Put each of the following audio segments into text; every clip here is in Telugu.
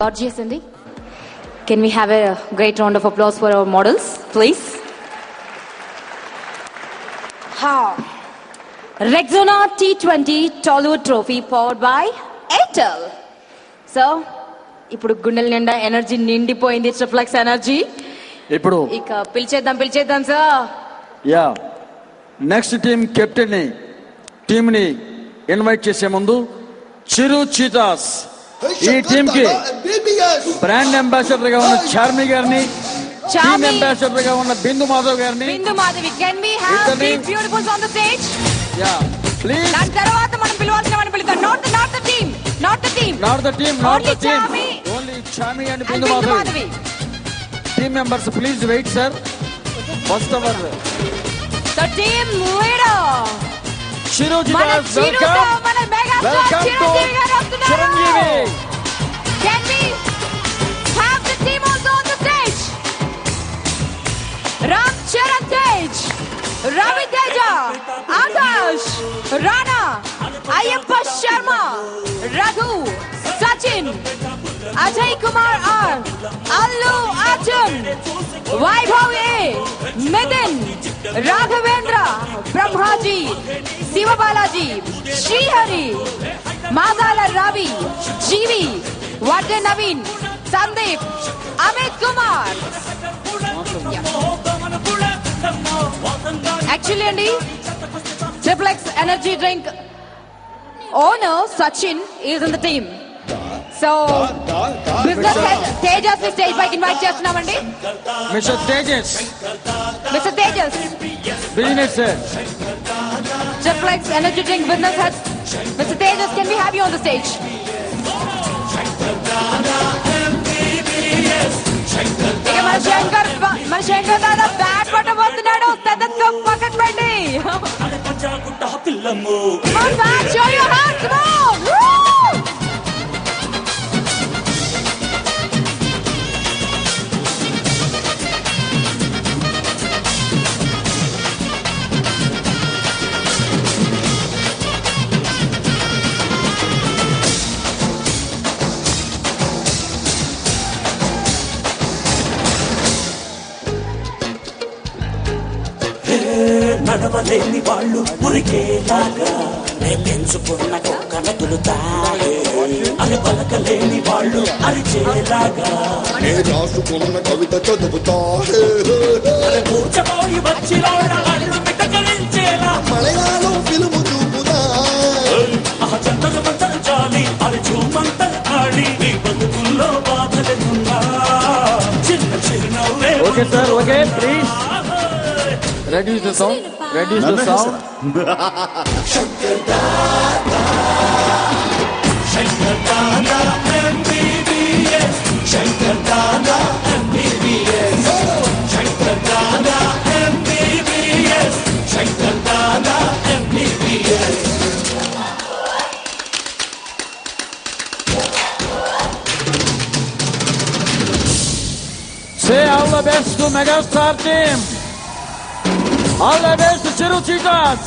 Gorgeous, Cindy. Can we have a great round of applause for our models, please? Rexona T20 Tollywood Trophy powered by Airtel. So, ఇప్పుడు గుండెల నిండా ఎనర్జీ నిండిపోయింది, ట్రిప్లెక్స్ ఎనర్జీ. ఇప్పుడు ఇక పిలిచేద్దాం సార్. యా నెక్స్ట్ టీమ్ ని ఇన్వైట్ చేసే ముందు చిరు చీతాస్ ఈ టీమ్ కి బ్రాండ్ అంబాసిడర్ గా ఉన్న చార్మి గారిని, టీమ్ అంబాసిడర్ గా ఉన్న బిందు మాధవ్ గారిని, can we have the beautifuls on the stage? Yeah please. దాని తర్వాత మనం పిలవాల్సినవని పిలుద్దాం. Not the team only Charmy and Bindu Madhav. Team members please wait sir. First our the team leader Chiru cheetahs. Welcome to Chiranjeevi. Can we have the team also on the stage? Ram Charan Tej, Ravi Teja, Akash, Rana, Ayyappa Sharma, Raghu, Sachin, Ajay Kumar R, Allu Arjun, Vaibhav A, Nitin, Raghavendra, Brahmaji, Siva Balaji, Srihari, Mazala Ravi, Jeevi, Vardhan Naveen, Sandeep, Amit Kumar. Actually, Andy, Triplex Energy Drink owner Sachin is in the team. So, business head Tejas ni stage bike invite chestunnamandi. Mr. Tejas. Business head. Triplex Energy Drink business head. Mr. Tejas, can we have you on the stage? ఇక మన శంకర్ దాదా బ్యాట్ పట్టబోతున్నాడు. పక్కకు పెట్టి show your hands, come on. నడవలేని వాళ్ళు మురికేలాగా నే పెంచుకున్న కుక్కన తులుతా, అని పలకలేని వాళ్ళు అరిచేలాగా నే రాసుకున్న కవిత చదువుతా, కూర్చబోయి వచ్చిలోడ అల్లు మిటకరించేలా మలయాళం ఫిల్ము చూపుదా, ఆ చందన మంతలు చాలి అరిచూమంతలు ఆడి నీ బతుకుల్లో బాధలున్నా చిన్న చిరునవ్వే. Okay sir, okay please reduce the sound. Shankar Dada MBBS, Shankar Dada MBBS, Shankar Dada MBBS, Shankar Dada MBBS. Say all the best to Megastar team. All the best to Chiru Chietas.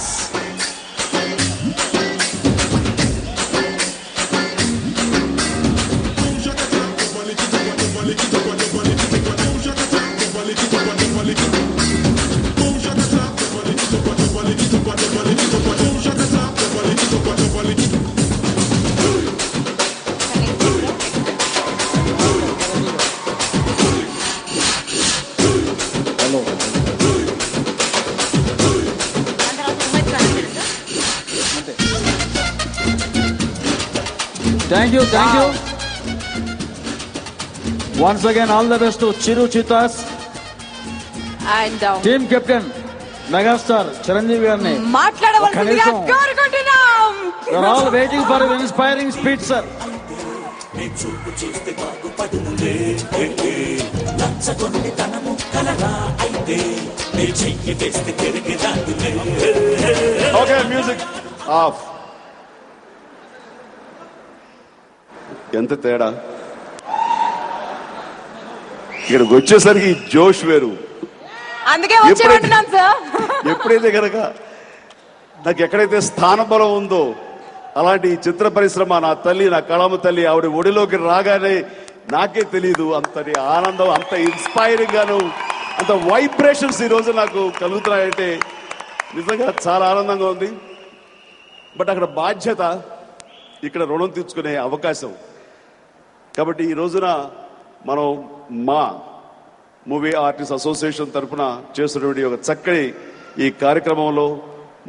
Thank you. Once again, all the best to Chiru Chietas and team captain Megastar Chiranjeevi గారిని మాట్లాడవలసిందిగా కోరుకుంటున్నాం. We are all waiting for an inspiring speech, sir. నీ చూపు చూస్తే బాగుపడునులే, నచ్చగొండి తనము కలరా అయితే నీ చెయ్యి వేస్తే తిరిగి రాదులే. Okay music off. ఎంత తేడా ఇక్కడికి వచ్చేసరికి జోష్ వేరు. అందుకే వచ్చేమంటున్నాం సార్. ఎప్పుడైతే కనుక నాకు ఎక్కడైతే స్థానబలం ఉందో అలాంటి చిత్ర పరిశ్రమ నా తల్లి, నా కళామ తల్లి ఆవిడ ఒడిలోకి రాగానే నాకే తెలియదు అంతటి ఆనందం, అంత ఇన్స్పైరింగ్ గాను, అంత వైబ్రేషన్స్ ఈ రోజు నాకు కలుగుతున్నాయంటే నిజంగా చాలా ఆనందంగా ఉంది. బట్ అక్కడ బాధ్యత, ఇక్కడ రుణం తీర్చుకునే అవకాశం. కాబట్టి ఈ రోజున మనం మా మూవీ ఆర్టిస్ట్ అసోసియేషన్ తరఫున చేస్తున్నటువంటి ఒక చక్కటి ఈ కార్యక్రమంలో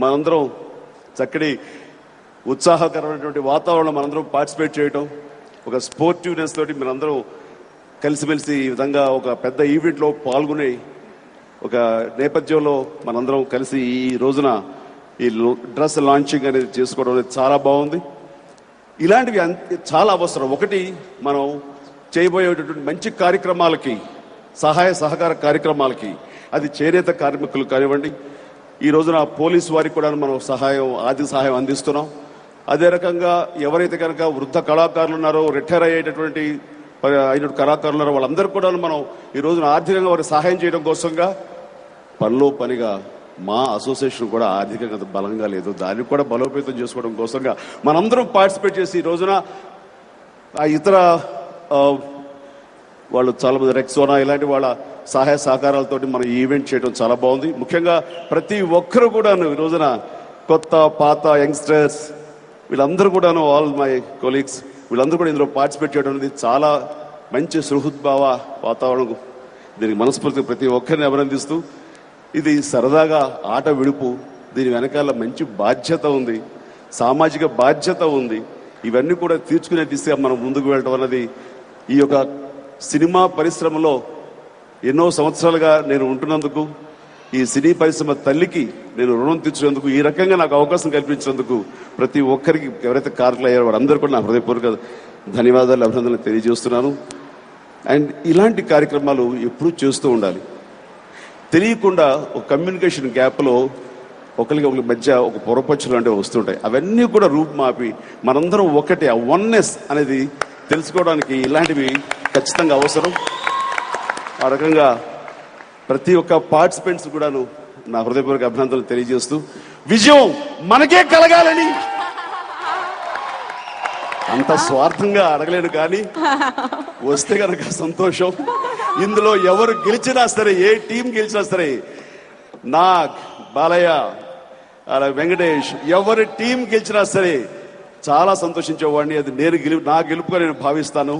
మనందరం చక్కటి ఉత్సాహకరమైనటువంటి వాతావరణం మనందరం పార్టిసిపేట్ చేయటం, ఒక స్పోర్టివ్నెస్ తోటి మీరందరూ కలిసిమెలిసి ఈ విధంగా ఒక పెద్ద ఈవెంట్లో పాల్గొనే ఒక నేపథ్యంలో మనందరం కలిసి ఈ రోజున ఈ డ్రెస్ లాంచింగ్ అనేది చేసుకోవడం అనేది చాలా బాగుంది. ఇలాంటివి చాలా అవసరం. ఒకటి, మనం చేయబోయేటటువంటి మంచి కార్యక్రమాలకి, సహాయ సహకార కార్యక్రమాలకి, అది చేనేత కార్మికులు కానివ్వండి, ఈ రోజున పోలీసు వారికి కూడా మనం ఆర్థిక సహాయం అందిస్తున్నాం. అదే రకంగా ఎవరైతే కనుక వృద్ధ కళాకారులు ఉన్నారో, రిటైర్ అయ్యేటటువంటి అయిన కళాకారులు ఉన్నారో వాళ్ళందరూ కూడా మనం ఈ రోజున ఆర్థికంగా వారికి సహాయం చేయడం కోసంగా పనిలో పనిగా మా అసోసియేషన్ కూడా ఆర్థికంగా బలంగా లేదు, దాన్ని కూడా బలోపేతం చేసుకోవడం కోసంగా మనందరం పార్టిసిపేట్ చేసి ఈ రోజున ఆ ఇతర వాళ్ళు చాలా మంది రెక్సోనా ఇలాంటి వాళ్ళ సహాయ సహకారాలతోటి మనం ఈ ఈవెంట్ చేయడం చాలా బాగుంది. ముఖ్యంగా ప్రతి ఒక్కరు కూడాను ఈ రోజున కొత్త పాత యంగ్స్టర్స్ వీళ్ళందరూ కూడాను, ఆల్ మై కొలీగ్స్ వీళ్ళందరూ కూడా ఇందులో పార్టిసిపేట్ చేయడం అనేది చాలా మంచి సుహృద్భావ వాతావరణం. దీనికి మనస్ఫూర్తిగా ప్రతి ఒక్కరిని అభినందిస్తూ, ఇది సరదాగా ఆట విడుపు, దీని వెనకాల మంచి బాధ్యత ఉంది, సామాజిక బాధ్యత ఉంది. ఇవన్నీ కూడా తీర్చుకునే దిశగా మనం ముందుకు వెళ్ళడం అన్నది ఈ యొక్క సినిమా పరిశ్రమలో ఎన్నో సంవత్సరాలుగా నేను ఉంటున్నందుకు, ఈ సినీ పరిశ్రమ తల్లికి నేను రుణం తీర్చినందుకు, ఈ రకంగా నాకు అవకాశం కల్పించినందుకు ప్రతి ఒక్కరికి, ఎవరైతే కారకులు అయ్యారో వారందరూ కూడా నా హృదయపూర్వక ధన్యవాదాలు, అభినందనలు తెలియజేస్తున్నాను. అండ్ ఇలాంటి కార్యక్రమాలు ఎప్పుడూ చేస్తూ ఉండాలి. తెలియకుండా ఒక కమ్యూనికేషన్ గ్యాప్లో ఒకరికి మధ్య ఒక పొరపచ్చులు అంటే వస్తుంటాయి. అవన్నీ కూడా రూపుమాపి మనందరం ఒకటే, ఆ వన్నెస్ అనేది తెలుసుకోవడానికి ఇలాంటివి ఖచ్చితంగా అవసరం. ఆ రకంగా ప్రతి ఒక్క పార్టిసిపెంట్స్ కూడాను నా హృదయపూర్వక అభినందనలు తెలియజేస్తూ, విజయం మనకే కలగాలని అంత స్వార్థంగా అడగలేను, కానీ వస్తే కనుక సంతోషం. ఇందులో ఎవరు గెలిచినా సరే, ఏ టీం గెలిచినా సరే, నాగ్, బాలయ్య, అలా వెంకటేష్, ఎవరి టీం గెలిచినా సరే చాలా సంతోషించేవాడిని. అది నా గెలుపుగా నేను భావిస్తాను.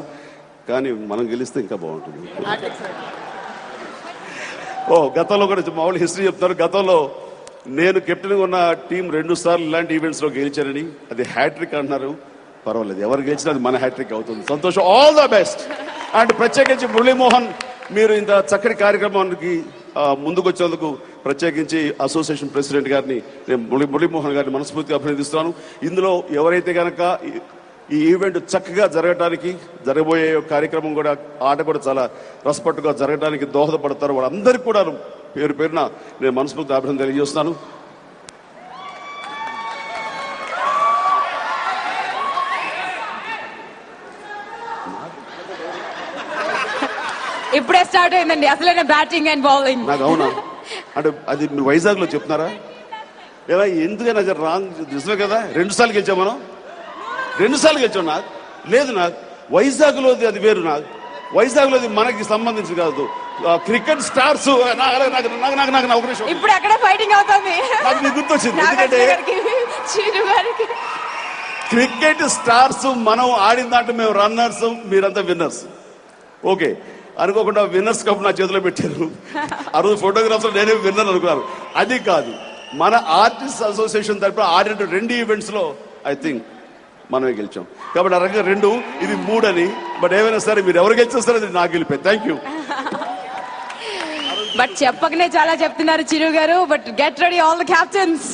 కానీ మనం గెలిస్తే ఇంకా బాగుంటుంది. గతంలో కూడా మామూలు హిస్టరీ చెప్తారు. గతంలో నేను కెప్టెన్గా ఉన్న టీం 2 సార్లు ఇలాంటి ఈవెంట్స్లో గెలిచారని, అది హ్యాట్రిక్ అంటున్నారు. పర్వాలేదు, ఎవరు గెలిచినా అది మన హ్యాట్రిక్ అవుతుంది. సంతోషం. All the best. అండ్ ప్రత్యేకించి మురళీమోహన్, మీరు ఇంత చక్కటి కార్యక్రమానికి ముందుకు వచ్చినందుకు ప్రత్యేకించి అసోసియేషన్ ప్రెసిడెంట్ గారిని, నేను మురళీమోహన్ గారిని మనస్ఫూర్తిగా అభినందిస్తున్నాను. ఇందులో ఎవరైతే కనుక ఈ ఈవెంట్ చక్కగా జరగబోయే కార్యక్రమం కూడా, ఆట కూడా చాలా రసపట్టుగా జరగడానికి దోహదపడతారు, వాళ్ళందరికీ కూడా పేరు పేరున నేను మనస్ఫూర్తిగా అభినందన తెలియజేస్తున్నాను. ఇప్పుడే స్టార్ట్ అయిందండి అసలైన బ్యాటింగ్ అండ్ బౌలింగ్. నాకు అవునా అంటే అది మీరు వైజాగ్ లో చెప్తున్నారా? ఎలా ఎందుకైనా రాంగ్, నిజమే కదా. 2 సార్లు గెలిచాం మనం, 2 సార్లు గెలిచాం. నాకు లేదు, నాకు వైజాగ్ లోది అది వేరు. నాకు వైజాగ్ లోది మనకి సంబంధించి కాదు. క్రికెట్ స్టార్స్ ఇప్పుడు ఎక్కడ ఫైటింగ్ అవుతుంది నాకు మీకు గుర్తొచ్చింది. ఎందుకంటే క్రికెట్ స్టార్స్ మనం ఆడిన దాంట్లో మేము రన్నర్స్, మీరంతా విన్నర్స్. ఓకే, అనుకోకుండా విన్నర్స్ కప్ నా చేతిలో పెట్టారు. ఆ రోజు ఫోటోగ్రాఫ్స్ నేనే విన్నర్ అనుకున్నారు. అది కాదు, మన ఆర్టిస్ట్ అసోసియేషన్ తరఫున ఆడిన 2 ఈవెంట్స్ లో ఐ థింక్ మనమే గెలిచాం. కాబట్టి ఆ రకంగా 2, ఇది 3 అని. బట్ ఏమైనా సరే మీరు ఎవరు గెలిచేస్తారో అది నాకు గెలిపే. Thank you. బట్ చెప్పకనే చాలా చెప్తున్నారు చిరు గారు. But get ready all the captains.